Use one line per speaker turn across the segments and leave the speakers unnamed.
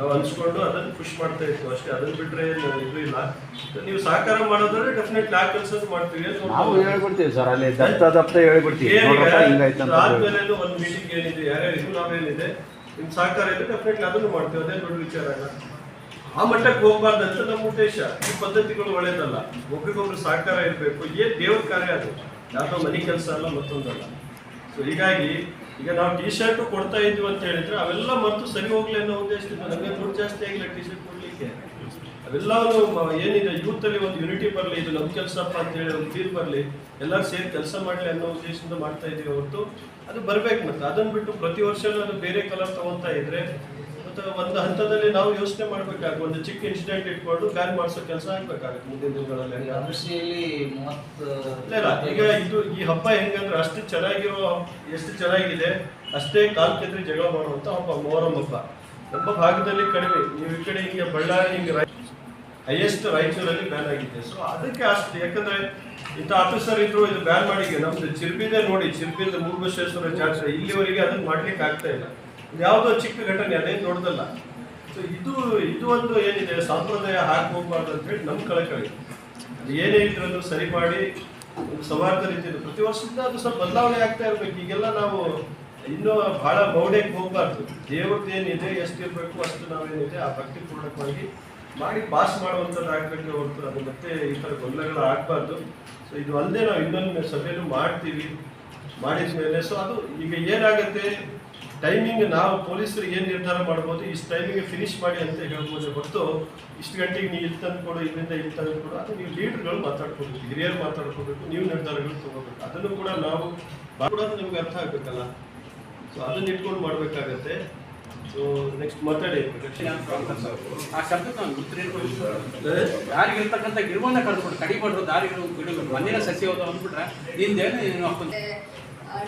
ನಾವು ಅನ್ಸ್ಕೊಂಡು ಅದನ್ನು ಪುಷ್ ಮಾಡ್ತಾ ಇತ್ತು ಅಷ್ಟೇ. ಅದನ್ನ ಬಿಟ್ಟರೆ ಇದು ಇಲ್ಲ. ನೀವು ಸಹಕಾರ ಮಾಡೋದಾದ್ರೆ ಡೆಫಿನೆಟ್ಲಿ ಆ ಕೆಲಸ ಮಾಡ್ತೀವಿ ಅಂತ
ನಾವು ಹೇಳ್ಬಿಡ್ತೀವಿ ಸರ್. ಅಲ್ಲಿ ದಪ್ಪ ಹೇಳ್ಬಿಡ್ತೀವಿ.
ಆದ್ಮೇಲೆ ಒಂದು ಮೀಟಿಂಗ್ ಏನಿದೆ ಯಾರ್ಯಾರು ನಾವೇನಿದೆ ನಿಮ್ಮ ಸಹಕಾರ ಇದೆ ಡೆಫಿನೆಟ್ಲಿ ಅದನ್ನು ಮಾಡ್ತೀವಿ. ಅದೇ ದೊಡ್ಡ ವಿಚಾರ ಅಲ್ಲ. ಆ ಮಟ್ಟಕ್ಕೆ ಹೋಗ್ಬಾರ್ದಂತ ನಮ್ಮ ಉದ್ದೇಶ. ಈ ಪದ್ಧತಿಗಳು ಒಳ್ಳೇದಲ್ಲ. ಒಬ್ರಿಗೊಬ್ರು ಸಹಕಾರ ಇರಬೇಕು. ಏನ್ ದೇವ್ರ ಕಾರ್ಯ ಅದು, ಯಾವ್ದೋ ಮನೆ ಕೆಲಸ ಅಲ್ಲ ಮತ್ತೊಂದಲ್ಲ. ಸೊ ಹೀಗಾಗಿ ಈಗ ನಾವು ಟಿ ಶರ್ಟ್ ಕೊಡ್ತಾ ಇದ್ವಿ ಅಂತ ಹೇಳಿದ್ರೆ ಅವೆಲ್ಲ ಮತ್ತು ಸರಿ ಹೋಗ್ಲಿ ಅನ್ನೋ ಉದ್ದೇಶದಿಂದ ನಮಗೆ ದುಡ್ಡು ಜಾಸ್ತಿ ಆಗಿಲ್ಲ ಟಿ ಶರ್ಟ್ ಕೊಡ್ಲಿಕ್ಕೆ. ಅವೆಲ್ಲವೂ ಏನಿದೆ ಯೂತ್ ಅಲ್ಲಿ ಒಂದು ಯೂನಿಟಿ ಬರಲಿ, ಇದು ನಮ್ಮ ಕೆಲಸಪ್ಪ ಅಂತ ಹೇಳಿ ಒಂದು ಫೀಲ್ ಬರಲಿ, ಎಲ್ಲರೂ ಸೇರಿ ಕೆಲಸ ಮಾಡಲಿ ಅನ್ನೋ ಉದ್ದೇಶದಿಂದ ಮಾಡ್ತಾ ಇದೀವಿ ಹೊರತು ಅದು ಬರ್ಬೇಕು. ಮತ್ತೆ ಅದನ್ನ ಬಿಟ್ಟು ಪ್ರತಿ ವರ್ಷ ಅದು ಬೇರೆ ಕಲರ್ ತಗೊತಾ ಇದ್ರೆ ಮತ್ತೆ ಒಂದು ಹಂತದಲ್ಲಿ ನಾವು ಯೋಚನೆ ಮಾಡ್ಬೇಕಾಗುತ್ತೆ. ಒಂದು ಚಿಕ್ಕ ಇನ್ಸಿಡೆಂಟ್ ಇಟ್ಕೊಂಡು ಬ್ಯಾನ್ ಮಾಡಿಸೋ ಕೆಲಸ ಆಗ್ಬೇಕಾಗುತ್ತೆ ಮುಂದಿನ ದಿನಗಳಲ್ಲಿ. ಈಗ ಇದು ಈ ಹಬ್ಬ ಹೆಂಗಂದ್ರೆ ಅಷ್ಟು ಚೆನ್ನಾಗಿರೋ ಎಷ್ಟು ಚೆನ್ನಾಗಿದೆ ಅಷ್ಟೇ ಕಾಲ್ ಕೆದ್ರಿ ಜಗಳ ಮಾಡುವಂತ ಹಬ್ಬ ಮೊಹರಂ ಹಬ್ಬ. ನಮ್ಮ ಭಾಗದಲ್ಲಿ ಕಡಿಮೆ. ನೀವು ಈ ಕಡೆ ಹಿಂಗೆ ಬಳ್ಳಾರಿ ಹಿಂಗೆ ಹೈಯೆಸ್ಟ್ ರಾಯಚೂರಲ್ಲಿ ಬ್ಯಾನ್ ಆಗಿದೆ. ಸೊ ಅದಕ್ಕೆ ಅಷ್ಟು, ಯಾಕಂದ್ರೆ ಇಂಥ ಆಫೀಸರ್ ಇದ್ರು ಇದು ಬ್ಯಾನ್ ಮಾಡಿ. ನಮ್ದು ಚಿರ್ಬಿದೆ ನೋಡಿ, ಚಿರ್ಬಿದ ಮೂರ್ಬಸವೇಶ್ವರ ಜಾತ್ರೆ ಇಲ್ಲಿವರೆಗೆ ಅದನ್ನ ಮಾಡ್ಲಿಕ್ಕೆ ಆಗ್ತಾ ಇಲ್ಲ. ಯಾವುದೋ ಚಿಕ್ಕ ಘಟನೆ, ಅದೇನು ದೊಡ್ಡದಲ್ಲ. ಸೊ ಇದು ಒಂದು ಏನಿದೆ ಸಂಪ್ರದಾಯ ಹಾಕಿ ಹೋಗ್ಬಾರ್ದು ಅಂತ ಹೇಳಿ ನಮ್ಮ ಕಳಕಳಿ. ಏನೇ ಇದ್ರೂ ಸರಿ ಮಾಡಿ ಒಂದು ಸೌಹಾರ್ದ ರೀತಿಯಲ್ಲಿ ಪ್ರತಿ ವರ್ಷದಿಂದ ಅದು ಸ್ವಲ್ಪ ಬದಲಾವಣೆ ಆಗ್ತಾ ಇರ್ಬೇಕು. ಈಗೆಲ್ಲ ನಾವು ಇನ್ನೂ ಬಹಳ ಮೌಢ್ಯಕ್ಕೆ ಹೋಗ್ಬಾರ್ದು. ದೇವ್ರದ್ದು ಏನಿದೆ ಎಷ್ಟಿರ್ಬೇಕು ಅಷ್ಟು ನಾವೇನಿದೆ ಆ ಭಕ್ತಿ ಪೂರ್ಣಕವಾಗಿ ಮಾಡಿ ಪಾಸ್ ಮಾಡುವಂಥದ್ದು ಆಗ್ಬೇಕು ಹೊರತು ಅದು ಮತ್ತೆ ಈ ಥರ ಗೊಂದಲಗಳು ಆಗಬಾರ್ದು. ಸೊ ಇದು ಅಲ್ಲದೆ ನಾವು ಇನ್ನೊಂದು ಸಭೆಯನ್ನು ಮಾಡ್ತೀವಿ ಮಾಡಿದ ಮೇಲೆ. ಸೊ ಅದು ಈಗ ಏನಾಗುತ್ತೆ ಟೈಮಿಂಗ್ ನಾವು ಪೊಲೀಸರಿಗೆ ಏನು ನಿರ್ಧಾರ ಮಾಡ್ಬೋದು, ಇಷ್ಟು ಟೈಮಿಗೆ ಫಿನಿಶ್ ಮಾಡಿ ಅಂತ ಹೇಳ್ಬೋದು ಹೊರತು ಇಷ್ಟು ಗಂಟೆಗೆ ನೀವು ಇಲ್ಲಿ ತಂದು ಕೊಡು, ಇಲ್ಲಿಂದ ಇಲ್ಲಿ ತಂದು ಕೊಡು, ಅದು ನೀವು ಲೀಡರ್ಗಳು ಮಾತಾಡ್ಕೋಬೇಕು, ಹಿರಿಯರು ಮಾತಾಡ್ಕೋಬೇಕು, ನೀವು ನಿರ್ಧಾರಗಳು ತಗೋಬೇಕು. ಅದನ್ನು ಕೂಡ ನಾವು ಮಾಡೋದು ನಿಮ್ಗೆ ಅರ್ಥ ಆಗ್ಬೇಕಲ್ಲ. ಸೊ ಅದನ್ನ ಇಟ್ಕೊಂಡು ಮಾಡಬೇಕಾಗತ್ತೆ. ಸೊ ನೆಕ್ಸ್ಟ್ ಮಾತಾಡಿ.
ಆ ಶಬ್ದಕ್ಕೆ ನಾನು ದಾರಿಗಿರ್ತಕ್ಕಂಥ ಗಿಡವನ್ನ ಕಳ್ಸ್ಬಿಟ್ಟು ಕಡಿಬಾರ್ದು, ದಾರಿಗಳು ಗಿಡಗಳು ಮಣ್ಣಿನ ಸಸಿ ಹೋದ ಅಂದ್ಬಿಟ್ರೆ ನಿಂದೇನು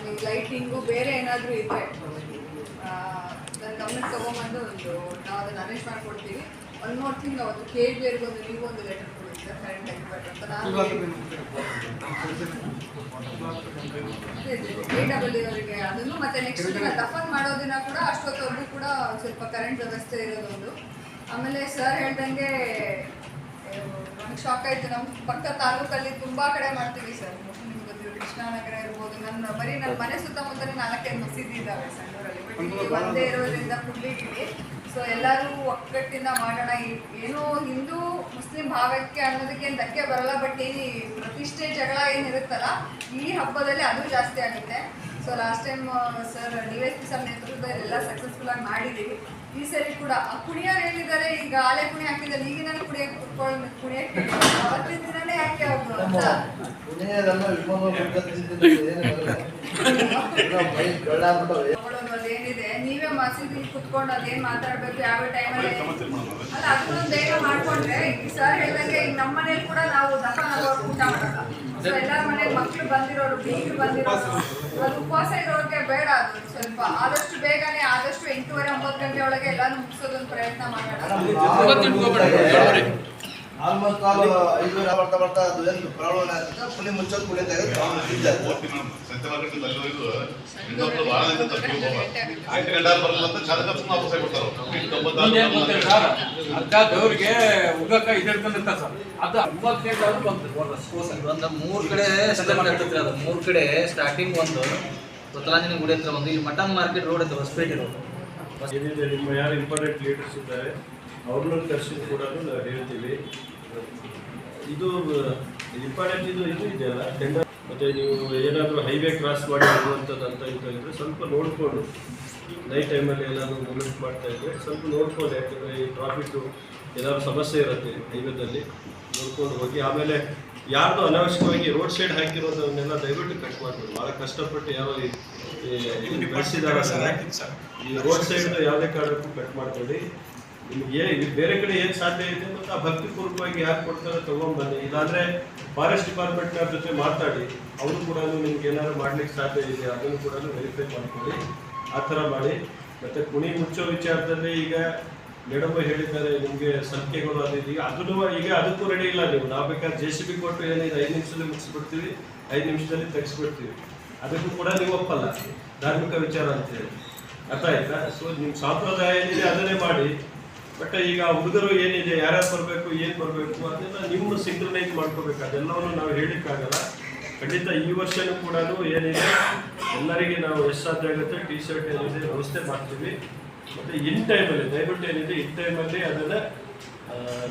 ನೀವು ಲೈಟಿಂಗು ಬೇರೆ ಏನಾದರೂ ಇದ್ರೆ ನನ್ನ ಗಮನಕ್ಕೆ ತೊಗೊಂಬಂದು ನಾವು ಅದನ್ನು ಅರೇಂಜ್ ಮಾಡಿಕೊಡ್ತೀವಿ. ಒನ್ ಮೋರ್ ಥಿಂಗ್, ಅವತ್ತು KBRಗೆ ಒಂದು ನೀವು ಒಂದು ಲೆಟರ್ ಕೊಡಿದ್ದೀರ ಕರೆಂಟ್ ಆಗಿಬಿಟ್ಟು ಅಂತ ನಾನು KW ಅವರಿಗೆ ಅದನ್ನು ಮತ್ತೆ ನೆಕ್ಸ್ಟ್ ದಿನ ದಫನ್ ಮಾಡೋ ದಿನ ಕೂಡ ಅಷ್ಟೊತ್ತವರೆಗೂ ಕೂಡ ಸ್ವಲ್ಪ ಕರೆಂಟ್ ವ್ಯವಸ್ಥೆ ಇರೋದೊಂದು. ಆಮೇಲೆ ಸರ್ ಹೇಳ್ದಂಗೆ ನನಗೆ ಶಾಕ್ ಆಯಿತು. ನಮ್ಮ ಪಕ್ಕ ತಾಲೂಕಲ್ಲಿ ತುಂಬ ಕಡೆ ಮಾಡ್ತೀವಿ ಸರ್. ನಿಮ್ಗೆ ಗೊತ್ತಿರೋ ಕೃಷ್ಣನಗರ ಇರ್ಬೋದು, ನನ್ನ ಮನೆ ಸುತ್ತಮುತ್ತಲೇ 4-5 ಮಸೀದಿ ಇದ್ದಾವೆ ಸಂಡೂರಲ್ಲಿ. ಬಟ್ ಒಂದೇ ಇರೋದ್ರಿಂದ ಕುಡ್ಲಿಕ್ಕೆ ಸೊ ಎಲ್ಲರೂ ಒಗ್ಗಟ್ಟಿಂದ ಮಾಡೋಣ. ಏನೋ ಹಿಂದೂ ಮುಸ್ಲಿಂ ಭಾವಕ್ಕೆ ಅನ್ನೋದಕ್ಕೆ ಏನು ಧಕ್ಕೆ ಬರಲ್ಲ. ಬಟ್ ಈ ಪ್ರತಿಷ್ಠೆ ಜಗಳ ಏನಿರುತ್ತಲ್ಲ ಈ ಹಬ್ಬದಲ್ಲಿ ಅದು ಜಾಸ್ತಿ ಆಗುತ್ತೆ. So last time sir DSP sir ನೇತೃತ್ವದಲ್ಲಿ ಎಲ್ಲ ಸಕ್ಸಸ್ಫುಲ್ ಆಗಿ ಮಾಡಿದ್ದೀವಿ. ಈ ಸರಿ ಕೂಡ ಆ ಕುಣಿಯೋರು ಏನಿದ್ದಾರೆ, ಈಗ ಆಲೆ ಕುಣಿ ಹಾಕಿದ್ದಾರೆ, ಈಗಿನ ಕುಣಿಯಕ್ಕೆ ಕುತ್ಕೊಂಡು ಕುಣಿಯಕ್ಕೆ ಅವತ್ತಿನ ದಿನನೇ ಯಾಕೆ ಅವರು ಏನಿದೆ ನೀವೇ ಮಸೀದಿ ಕುತ್ಕೊಂಡು ಅದೇನು ಮಾತಾಡ್ಬೇಕು ಯಾವ ಟೈಮಲ್ಲಿ ಅಲ್ಲ ಅದನ್ನೊಂದು ಬೇಗ ಮಾಡ್ಕೊಂಡ್ರೆ. ಈಗ ಸರ್ ಹೇಳ್ದಂಗೆ ಈಗ ನಮ್ಮ ಮನೇಲಿ ಕೂಡ ನಾವು ದಫನ್ ಆಗೋರು ಊಟ ಮಾಡಲ್ಲ. ಸೊ ಎಲ್ಲರ ಮನೆಗೆ ಮಕ್ಕಳು ಬಂದಿರೋರು, ಬೀಗರು ಬಂದಿರೋರು, ಅದು ಉಪವಾಸ ಇರೋರಿಗೆ ಬೇಡ. ಅದು ಸ್ವಲ್ಪ ಆದಷ್ಟು ಬೇಗನೆ, ಆದಷ್ಟು 8:30-9 ಗಂಟೆ ಒಳಗೆ ಎಲ್ಲಾನು ಮುಗಿಸೋದೊಂದು ಪ್ರಯತ್ನ ಮಾಡೋಣ.
ಆಲ್ಮೋಸ್ಟ್ ಆಲ್ 5 ಬರ್ತಾ ಅದು ಏನು ಪ್ರಾಬ್ಲಮ್ ಆಗುತ್ತೆ. ಪುಳಿ ಮುಚ್ಚೋದು ಪುಳಿ
ದೇವ್ರಿಗೆ ಉಗಕ್ಕ ಇದಿರ್ಕೊಂಡಿರ್ತಾರೆ ಸರ್. ಅದು 58 ಬಂತು
ಒಂದು 3 ಕಡೆ ಇರ್ತೈತ್ರಿ. ಅದು 3 ಕಡೆ ಸ್ಟಾರ್ಟಿಂಗ್ ಒಂದು ಪುತ್ತಲಾಂಜನಿ ಗುಡಿ ಹತ್ರ ಒಂದು, ಇಲ್ಲಿ ಮಟನ್ ಮಾರ್ಕೆಟ್ ರೋಡ್ ಐತೆ ಹೊಸಪೇಟೆ ರೋಡ್.
ಏನಿದೆ ನಿಮ್ಮ ಯಾರು ಇಂಪಾರ್ಟೆಂಟ್ ಲೀಡರ್ಸ್ ಇದ್ದಾರೆ ಅವ್ರನ್ನ ಕರ್ಸಿ ಕೂಡ ನಾವು ಹೇಳ್ತೀವಿ. ಇದು ಇಂಪಾರ್ಟೆಂಟ್ ಇದು ಇದೆಯಲ್ಲ ಟೆಂಡರ್. ಮತ್ತು ನೀವು ಏನಾದರೂ ಹೈವೇ ಕ್ರಾಸ್ ಮಾಡಿ ಹೋಗುವಂಥದ್ದು ಅಂತ ಇದ್ದರೆ ಸ್ವಲ್ಪ ನೋಡಿಕೊಂಡು, ನೈಟ್ ಟೈಮಲ್ಲಿ ಏನಾದರೂ ಮೂವ್ಮೆಂಟ್ ಮಾಡ್ತಾ ಇದ್ದರೆ ಸ್ವಲ್ಪ ನೋಡ್ಕೊಂಡು, ಯಾಕಂದರೆ ಈ ಟ್ರಾಫಿಕ್ಕು ಏನಾದರೂ ಸಮಸ್ಯೆ ಇರುತ್ತೆ ಹೈವೇದಲ್ಲಿ, ನೋಡ್ಕೊಂಡು ಹೋಗಿ. ಆಮೇಲೆ ಯಾರ್ದು ಅನಾವಶ್ಯಕವಾಗಿ ರೋಡ್ ಸೈಡ್ ಹಾಕಿರೋದನ್ನೆಲ್ಲ ದಯವಿಟ್ಟು ಕಟ್ ಮಾಡಬೇಕು. ಭಾಳ ಕಷ್ಟಪಟ್ಟು ಯಾರೋ ಬೆಳೆಸಿದಾರ ಈ ರೋಡ್ ಸೈಡ್ ಯಾವುದೇ ಕಾರಣಕ್ಕೂ ಕಟ್ ಮಾಡ್ಕೊಳ್ಳಿ. ನಿಮ್ಗೆ ಬೇರೆ ಕಡೆ ಏನು ಸಾಧ್ಯ ಇದೆ ಮತ್ತು ಆ ಭಕ್ತಿಪೂರ್ವಕವಾಗಿ ಯಾರು ಕೊಡ್ತಾರೆ ತೊಗೊಂಡ್ಬನ್ನಿ. ಇಲ್ಲಾಂದರೆ ಫಾರೆಸ್ಟ್ ಡಿಪಾರ್ಟ್ಮೆಂಟ್ನವ್ರ ಜೊತೆ ಮಾತಾಡಿ, ಅವರು ಕೂಡ ನಿಮ್ಗೆ ಏನಾದ್ರು ಮಾಡ್ಲಿಕ್ಕೆ ಸಾಧ್ಯ ಇದೆ ಅದನ್ನು ಕೂಡ ವೆರಿಫೈ ಮಾಡ್ಕೊಳ್ಳಿ. ಆ ಥರ ಮಾಡಿ. ಮತ್ತು ಕುಣಿ ಮುಚ್ಚೋ ವಿಚಾರದಲ್ಲಿ ಈಗ ಮೇಡಮ್ ಹೇಳಿದ್ದಾರೆ ನಿಮಗೆ ಸಂಖ್ಯೆಗಳು ಅದು ಇದೀಗ ಅದನ್ನು ಈಗ ಅದಕ್ಕೂ ರೆಡಿ ಇಲ್ಲ. ನಾವು ಬೇಕಾದ್ರೆ JCB ಕೊಟ್ಟು ಏನಿದೆ 5 ನಿಮಿಷದಲ್ಲಿ ಮುಗಿಸ್ಬಿಡ್ತೀವಿ, 5 ನಿಮಿಷದಲ್ಲಿ ತೆಗೆಸ್ಬಿಡ್ತೀವಿ. ಅದಕ್ಕೂ ಕೂಡ ನೀವು ಒಪ್ಪಲ್ಲ, ಧಾರ್ಮಿಕ ವಿಚಾರ ಅಂತೇಳಿ. ಅರ್ಥ ಆಯ್ತಾ? ಸೊ ನಿಮ್ಮ ಸಂಪ್ರದಾಯ ಏನಿದೆ ಅದನ್ನೇ ಮಾಡಿ. ಬಟ್ ಈಗ ಹುಡುಗರು ಏನಿದೆ ಯಾರ್ಯಾರು ಬರಬೇಕು ಏನು ಬರಬೇಕು ಅದನ್ನ ನೀವು ಸಿಂಕ್ರನೈಸ್ ಮಾಡ್ಕೋಬೇಕು. ಅದೆಲ್ಲವನ್ನು ನಾವು ಹೇಳಿಕ್ಕಾಗಲ್ಲ. ಖಂಡಿತ ಈ ವರ್ಷನೂ ಕೂಡ ಏನಿದೆ ಎಲ್ಲರಿಗೆ ನಾವು ಎಷ್ಟು ಸಾಧ್ಯ ಆಗುತ್ತೆ ಟಿ ಶರ್ಟ್ ಏನಿದೆ ವ್ಯವಸ್ಥೆ ಮಾಡ್ತೀವಿ. ಮತ್ತು ಇನ್ ಟೈಮಲ್ಲಿ ದಯವಿಟ್ಟು ಏನಿದೆ ಇನ್ ಟೈಮಲ್ಲಿ ಅದನ್ನು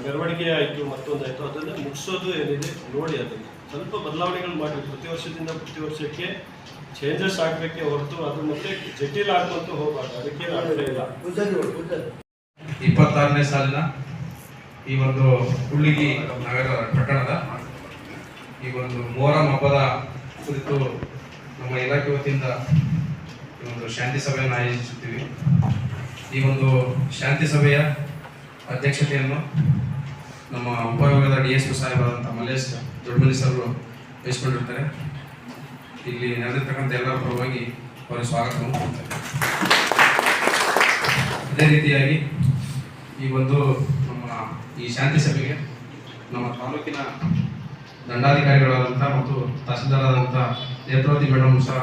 ಮೆರವಣಿಗೆ ಆಯಿತು ಮತ್ತೊಂದಾಯಿತು ಅದನ್ನು ಮುಗಿಸೋದು ಏನಿದೆ ನೋಡಿ. ಅದನ್ನು ಸ್ವಲ್ಪ ಬದಲಾವಣೆಗಳು ಮಾಡಿ ಪ್ರತಿ ವರ್ಷದಿಂದ ಪ್ರತಿ ವರ್ಷಕ್ಕೆ ಚೇಂಜಸ್ ಆಗಬೇಕೆ ಹೊರತು ಅದು ಮತ್ತೆ ಜಟಿಲ ಆಗುವಂತೂ ಹೋಗಬಾರ್ದು. ಅದಕ್ಕೆ ಅರ್ಥ ಇಲ್ಲ.
26ನೇ ಸಾಲಿನ ಈ ಒಂದು ಹುಳ್ಳಿಗಿ ನಗರ ಪಟ್ಟಣದ ಈ ಒಂದು ಮೊಹರಂ ಹಬ್ಬದ ಕುರಿತು ನಮ್ಮ ಇಲಾಖೆ ವತಿಯಿಂದ ಈ ಒಂದು ಶಾಂತಿ ಸಭೆಯನ್ನು ಆಯೋಜಿಸುತ್ತೀವಿ. ಈ ಒಂದು ಶಾಂತಿ ಸಭೆಯ ಅಧ್ಯಕ್ಷತೆಯನ್ನು ನಮ್ಮ ಉಪವಿಭಾಗದ DSP ಸಾಹೇಬರಾದಂಥ ಮಲ್ಲೇಶ್ ದೊಡ್ಡಮನಿ ಸರ್ ವಹಿಸಿಕೊಂಡಿರ್ತಾರೆ. ಇಲ್ಲಿ ನಡೆದಿರ್ತಕ್ಕಂಥ ಎಲ್ಲರ ಪರವಾಗಿ ಅವರ ಸ್ವಾಗತವನ್ನು ಕೊಡ್ತಾರೆ. ಅದೇ ರೀತಿಯಾಗಿ ಈ ಒಂದು ನಮ್ಮ ಈ ಶಾಂತಿ ಸಭೆಗೆ ನಮ್ಮ ತಾಲೂಕಿನ ದಂಡಾಧಿಕಾರಿಗಳಾದಂಥ ಮತ್ತು ತಹಸೀಲ್ದಾರಾದಂಥ ನೇತ್ರಾವತಿ ಮೇಡಮ್ ಸಹ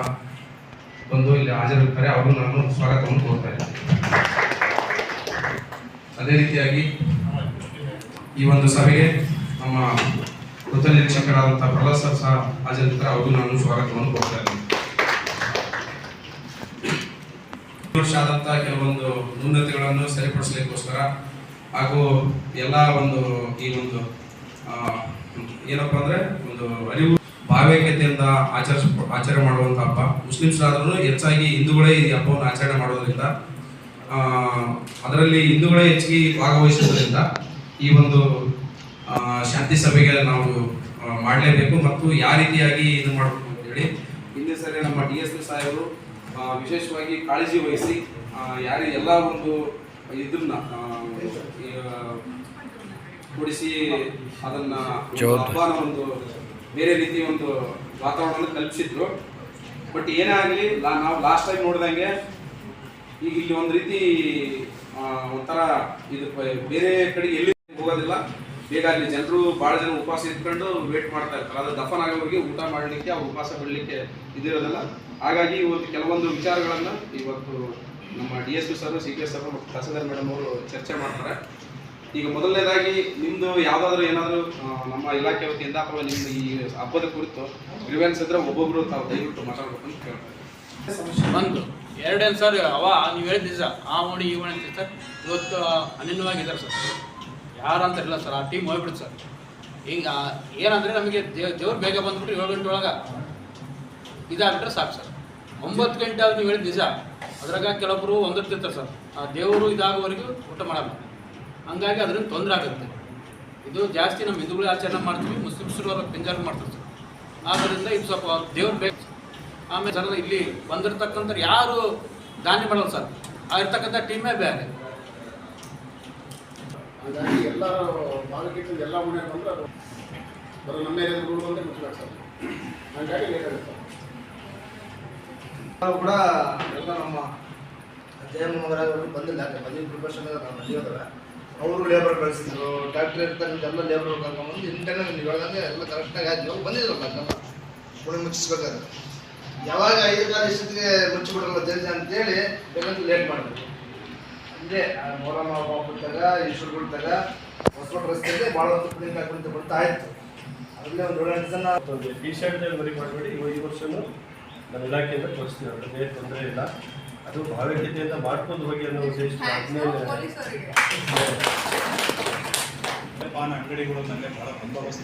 ಬಂದು ಇಲ್ಲಿ ಹಾಜರಿರ್ತಾರೆ. ಅವರು ನಾನು ಸ್ವಾಗತವನ್ನು ಕೋರ್ತಾ ಇದ್ದೇನೆ. ಅದೇ ರೀತಿಯಾಗಿ ಈ ಒಂದು ಸಭೆಗೆ ನಮ್ಮ ವೃತ್ತ ನಿರೀಕ್ಷಕರಾದಂಥ ಪ್ರಹ್ಲಾದ್ ಸರ್ ಸಹ ಹಾಜರಿರ್ತಾರೆ. ಅವರು ನಾನು ಸ್ವಾಗತವನ್ನು ಕೋರ್ತಾ ಇದ್ದೇನೆ. ವರ್ಷ ಆದಂಥ ಕೆಲವೊಂದು ನ್ಯೂನತೆಗಳನ್ನು ಸರಿಪಡಿಸಲಿಕ್ಕೋಸ್ಕರ ಹಾಗೂ ಎಲ್ಲ ಒಂದು ಈ ಒಂದು ಏನಪ್ಪ ಅಂದರೆ ಒಂದು ಅರಿವು ಭಾವೈಕ್ಯತೆಯಿಂದ ಆಚರಣೆ ಮಾಡುವಂಥ ಹಬ್ಬ. ಮುಸ್ಲಿಮ್ಸ್ರಾದ್ರೂ ಹೆಚ್ಚಾಗಿ ಹಿಂದೂಗಳೇ ಈ ಹಬ್ಬವನ್ನು ಆಚರಣೆ ಮಾಡೋದ್ರಿಂದ ಅದರಲ್ಲಿ ಹಿಂದೂಗಳೇ ಹೆಚ್ಚಿಗೆ ಭಾಗವಹಿಸೋದ್ರಿಂದ ಈ ಒಂದು ಶಾಂತಿ ಸಭೆಗೆ ನಾವು ಮಾಡಲೇಬೇಕು ಮತ್ತು ಯಾವ ರೀತಿಯಾಗಿ ಇದು ಮಾಡಬೇಕು ಅಂತೇಳಿ ಹಿಂದೆ ಸರಿ ನಮ್ಮ DSP ಸಾಹೇಬರು ವಿಶೇಷವಾಗಿ ಕಾಳಜಿ ವಹಿಸಿ ಎಲ್ಲ ಒಂದು ಇದನ್ನ ಕೊಡಿಸಿ ಅದನ್ನ ಹಬ್ಬನ ಒಂದು ಬೇರೆ ರೀತಿ ಒಂದು ವಾತಾವರಣ ಕಲ್ಪಿಸಿದ್ರು. ಬಟ್ ಏನೇ ಆಗಲಿ ನಾವು ಲಾಸ್ಟ್ ಟೈಮ್ ನೋಡಿದಂಗೆ ಈಗ ಇಲ್ಲಿ ಒಂದು ರೀತಿ ಒಂಥರ ಇದು ಬೇರೆ ಕಡೆ ಎಲ್ಲಿ ಹೋಗೋದಿಲ್ಲ. ಬೇಗ ಅಲ್ಲಿ ಜನರು ಭಾಳ ಜನ ಉಪವಾಸ ಇಟ್ಕೊಂಡು ವೇಟ್ ಮಾಡ್ತಾ ಇರ್ತಾರೆ. ಅದು ದಫನ್ ಆಗೋರಿಗೆ ಊಟ ಮಾಡಲಿಕ್ಕೆ ಅವ್ರು ಉಪವಾಸ ಬಿಡಲಿಕ್ಕೆ ಇದಿರೋದಿಲ್ಲ. ಹಾಗಾಗಿ ಇವತ್ತು ಕೆಲವೊಂದು ವಿಚಾರಗಳನ್ನು ಇವತ್ತು ನಮ್ಮ DSP ಸರ್, CPS ಸರ್ ಮತ್ತು ತಹಸೀಲ್ದಾರ್ ಮೇಡಮ್ ಅವರು ಚರ್ಚೆ ಮಾಡ್ತಾರೆ. ಈಗ ಮೊದಲನೇದಾಗಿ ನಿಮ್ಮದು ಯಾವುದಾದ್ರೂ ಏನಾದರೂ ನಮ್ಮ ಇಲಾಖೆ ವತಿಯಿಂದ ಅಥವಾ ನಿಮ್ಮ ಈ ಹಬ್ಬದ ಕುರಿತು ಗ್ರೀವೆನ್ಸ್ ಇದ್ರೆ ಒಬ್ಬೊಬ್ಬರು ತಾವು ದಯವಿಟ್ಟು ಮಾತಾಡಬೇಕು ಅಂತ ಕೇಳ್ತಾರೆ.
ಒಂದು ಎರಡೇನು ಸರ್ ನೀವು ಹೇಳಿದ ದಿವಸ ಆ ಓಣಿ ಈ ಓಣಿ ಅಂತ ಸರ್ ಇವತ್ತು ಅನಿನ್ಯವಾಗಿದ್ದಾರೆ ಸರ್. ಯಾರಂತ ಇಲ್ಲ ಸರ್, ಆ ಟೀಮ್ ಹೋಗ್ಬಿಡುತ್ತೆ ಸರ್. ಈಗ ಏನಂದರೆ ನಮಗೆ ದೇವ್ರು ಬೇಗ ಬಂದ್ಬಿಟ್ಟು 7 ಗಂಟೆ ಒಳಗೆ ಇದಾಗ್ಬಿಟ್ರೆ ಸಾಕು ಸರ್. 9 ಗಂಟೆ ಆದ್ರೆ ನೀವು ಹೇಳಿದ ನಿಜ. ಅದ್ರಾಗ ಕೆಲವೊಬ್ಬರು ಒಂದಿರ್ತಿರ್ತಾರೆ ಸರ್, ಆ ದೇವರು ಇದಾಗೋವರೆಗೂ ಊಟ ಮಾಡಲ್ಲ. ಹಂಗಾಗಿ ಅದರಿಂದ ತೊಂದರೆ ಆಗುತ್ತೆ. ಇದು ಜಾಸ್ತಿ ನಮ್ಮ ಹಿಂದೂಗಳು ಆಚರಣೆ ಮಾಡ್ತೀವಿ, ಮುಸ್ಲಿಮ್ಸರು ಅವ್ರ ಪಿಂಜಾರ್ ಮಾಡ್ತಾರೆ ಸರ್. ಆದ್ದರಿಂದ ಇದು ಸ್ವಲ್ಪ ದೇವ್ರು ಬೇಕು. ಆಮೇಲೆ ಸರ್ ಇಲ್ಲಿ ಬಂದಿರ್ತಕ್ಕಂಥ ಯಾರು ದಾನಿ ಮಾಡಲ್ಲ ಸರ್, ಆಗಿರ್ತಕ್ಕಂಥ ಟೀಮೇ ಬೇರೆ.
ಹಾಗಾಗಿ ಎಲ್ಲ ಭಾಗಕ್ಕಿಂತ ಎಲ್ಲ ಮನೆ ಬಂದರೆ ಅದು ಬರೋ ನಮ್ಮ ಏರಿಯಾದ ಬಂದರೆ ಮುಚ್ಚಬೇಕು ಸರ್. ಹಾಗಾಗಿ ಲೇಟ್ ಆಗುತ್ತೆ.
ನಾವು ಕೂಡ ಎಲ್ಲ ನಮ್ಮ ಜಯಮೋಹನರಾಜರು ಬಂದಿಲ್ಲ, ಮದುವೆ ಪ್ರಿಪರೇಷನ್ ನಡೆಯೋದ್ರೆ ಅವರು ಲೇಬರ್ ಕಳಿಸಿದ್ರು. ಟ್ಯಾಕ್ಟ್ರಿ ಇರ್ತಕ್ಕಂಥ ಎಲ್ಲ ಲೇಬರ್ ಕರ್ಕೊಂಡ್ಬಂದು ಇಂಟರ್ನೆಟ್ ನೀವು ಹೇಳ್ದಂಗೆ ಎಲ್ಲ ಕರೆಕ್ಟಾಗಿ ಆಯ್ತು. ಬಂದಿದ್ರು ಅದನ್ನೆಲ್ಲ ಪುಣೆ ಮುಚ್ಚಿಸ್ಬೇಕಾದ್ರೆ ಯಾವಾಗ 5 ಕಾಲ ಇಷ್ಟೊತ್ತಿಗೆ ಮುಚ್ಚಿಬಿಡಲ್ಲ ಜಲ್ದಿ ಅಂತೇಳಿ ಬೇಕಂತ ಲೇಟ್ ಮಾಡಬೇಕು. ಅಂದರೆ ಮೊಹರಂ ಹಬ್ಬ ಬಿಟ್ಟಾಗ ಈಶ್ವರ ಬಿಟ್ಟಾಗ ಹೊಸಕೋಟೆ ರಸ್ತೆಯಲ್ಲಿ ಭಾಳ ಹೊತ್ತು ಕುಣಿತ ಬರ್ತಾ ಆಯಿತು. ಅದರಲ್ಲೇ ಒಂದು 7-8 ಜನ
ಟಿ ಶರ್ಟ್ ಬರೀ ಮಾಡಬೇಡಿ. ಈ ವರ್ಷನೂ ನಮ್ಮ ಇಲಾಖೆಯಿಂದ ಕೊಡಿಸ್ತೀವಿ. ಅದಕ್ಕೆ ತೊಂದರೆ ಇಲ್ಲ. ಅದು ಭಾವೈಕ್ಯತೆಯಿಂದ ಮಾಡ್ಕೊಂಡು ಹೋಗಿ ಅನ್ನೋ ಉದ್ದೇಶ
ಪಾನ್ ಅಂಗಡಿಗಳನ್ನೆಲ್ಲ ಬಹಳ ಬಂದೋಬಸ್ತ್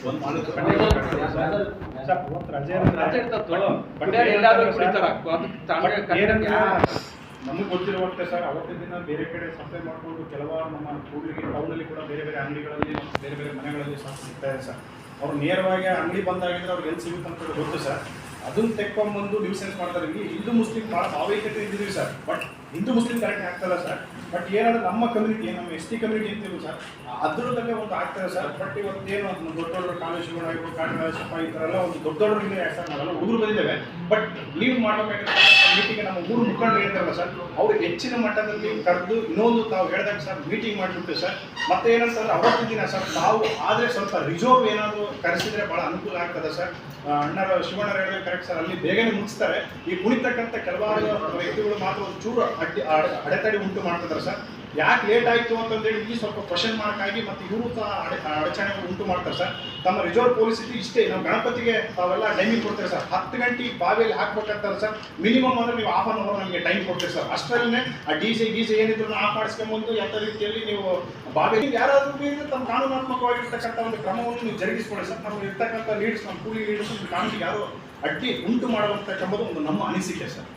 ನಮಗೆ ಗೊತ್ತಿರುವಂತೆ ಸರ್, ಅವತ್ತಿನ ದಿನ ಬೇರೆ ಕಡೆ ಸಪ್ಲೈ ಮಾಡಿಕೊಂಡು ಕೆಲವಾರು ನಮ್ಮ ಕೂಡ್ಲಿಗೆ ಟೌನಲ್ಲಿ ಕೂಡ ಬೇರೆ ಬೇರೆ ಅಂಗಡಿಗಳಲ್ಲಿ ಮತ್ತು ಬೇರೆ ಬೇರೆ ಮನೆಗಳಲ್ಲಿ ಸಹ ಸಿಗ್ತಾ ಇದೆ ಸರ್. ಅವ್ರು ನೇರವಾಗಿ ಅಂಗಡಿ ಬಂದಾಗಿದ್ರೆ ಅವ್ರಿಗೆ ಎಲ್ಲಿ ಸಿಗುತ್ತೆ ಅಂತ ಗೊತ್ತು ಸರ್. ಅದನ್ನು ತೆಕ್ಕೊಂಡ್ಬಂದು ಡಿವಿಷನ್ಸ್ ಮಾಡ್ತಾರೆ. ಇಲ್ಲಿ ಹಿಂದೂ ಮುಸ್ಲಿಂ ಭಾಳ ಭಾವೈಕ್ಯತೆ ಇದ್ದೀವಿ sir. But Hindu Muslim correct ಆಗ್ತಲ್ಲ ಸರ್. ಬಟ್ ಏನಾದರೂ ನಮ್ಮ ಕಮ್ಯುನಿಟಿ, ನಮ್ಮ ST ಕಮ್ಯುನಿಟಿ ಅಂತೀವಿ ಸರ್, ಅದರಲ್ಲೇ ಒಂದು ಆಗ್ತದೆ ಸರ್. ಬಟ್ ಇವತ್ತೇನು ದೊಡ್ಡ ದೊಡ್ಡ ಕಾಲೇಜುಗಳು ಆಗಿರ್ಬೋದು, ಕಾಲೇಜಪ್ಪ ಈ ಥರ ಎಲ್ಲ ಒಂದು ದೊಡ್ಡ ದೊಡ್ಡರಿಗೆ ಸರ್ ನಾವೆಲ್ಲ ಹುಡುಗರು ಬಂದಿದ್ದೇವೆ. ಬಟ್ ಲೀವ್ ಮಾಡಬೇಕಾಗಿರೋ ಮೀಟಿಂಗ್ ನಮ್ಮ ಊರು ಮುಖಂಡರು ಇರ್ತಾರಲ್ಲ ಸರ್, ಅವರು ಹೆಚ್ಚಿನ ಮಟ್ಟದಲ್ಲಿ ಕರೆದು ಇನ್ನೊಂದು ತಾವು ಹೇಳಿದಾಗ ಸರ್ ಮೀಟಿಂಗ್ ಮಾಡಿಬಿಡ್ತೇವೆ ಸರ್. ಮತ್ತೆ ಏನಂತ ಸರ್ ಅವತ್ತಿನ ದಿನ ಸರ್ ನಾವು ಆದರೆ ಸ್ವಲ್ಪ ರಿಸರ್ವ್ ಏನಾದರೂ ಕರೆಸಿದರೆ ಭಾಳ ಅನುಕೂಲ ಆಗ್ತದೆ ಸರ್. ಅಣ್ಣರ ಶಿವಣ್ಣರು ಹೇಳಿದ್ರೆ ಕರೆಕ್ಟ್ ಸರ್, ಅಲ್ಲಿ ಬೇಗನೆ ಮುಗಿಸ್ತಾರೆ. ಈ ಕುಣಿತಕ್ಕಂಥ ಕೆಲವಾರು ವ್ಯಕ್ತಿಗಳು ಮಾತ್ರ ಒಂದು ಚೂರು ಅಡೆತಡೆ ಉಂಟು ಮಾಡ್ತಿದ್ದಾರೆ ಸರ್. ಯಾಕೆ ಲೇಟ್ ಆಯಿತು ಅಂತಂದೇಳಿ ಇಲ್ಲಿ ಸ್ವಲ್ಪ ಕ್ವಶನ್ ಮಾರ್ಕ್ ಆಗಿ ಮತ್ತು ಇವರು ಸಹ ಅಡಚಣೆ ಉಂಟು ಮಾಡ್ತಾರೆ ಸರ್. ತಮ್ಮ ರಿಸರ್ವ್ ಪೊಲೀಸಿಟಿ ಇಷ್ಟೇ, ನಾವು ಗಣಪತಿಗೆ ತಾವೆಲ್ಲ ಟೈಮಿಂಗ್ ಕೊಡ್ತೇವೆ ಸರ್. 10 ಗಂಟೆಗೆ ಬಾವಿಯಲ್ಲಿ ಹಾಕ್ಬೇಕಂತಾರೆ ಸರ್. ಮಿನಿಮಮ್ ಅಂದರೆ ನೀವು ½ ಅವರ್ ನಮಗೆ ಟೈಮ್ ಕೊಡ್ತೀವಿ ಸರ್. ಅಷ್ಟರಲ್ಲೇ ಆ ಡಿ ಜೆ ಏನಿದ್ರು ಆಫ್ ಮಾಡಿಸ್ಕೊಂಬಂದು ಯಾವ ರೀತಿಯಲ್ಲಿ ನೀವು ಬಾವಿಯಲ್ಲಿ ಯಾರಾದರೂ ಮೀರಿದ್ರೆ ತಮ್ಮ ಕಾನೂನಾತ್ಮಕವಾಗಿರ್ತಕ್ಕಂಥ ಒಂದು ಕ್ರಮವನ್ನು ನೀವು ಜರುಗಿಸ್ಕೊಳ್ಳಿ ಸರ್. ನಾವು ಇರ್ತಕ್ಕಂಥ ಲೀಡರ್ಸ್, ನಮ್ಮ ಕೂಲಿ ಲೀಡರ್ಸ್ ಕಾನೂನಿಗೆ ಯಾರು ಅಡ್ಡಿ ಉಂಟು ಮಾಡುವಂತಕ್ಕಂಥದ್ದು ಒಂದು ನಮ್ಮ ಅನಿಸಿಕೆ ಸರ್.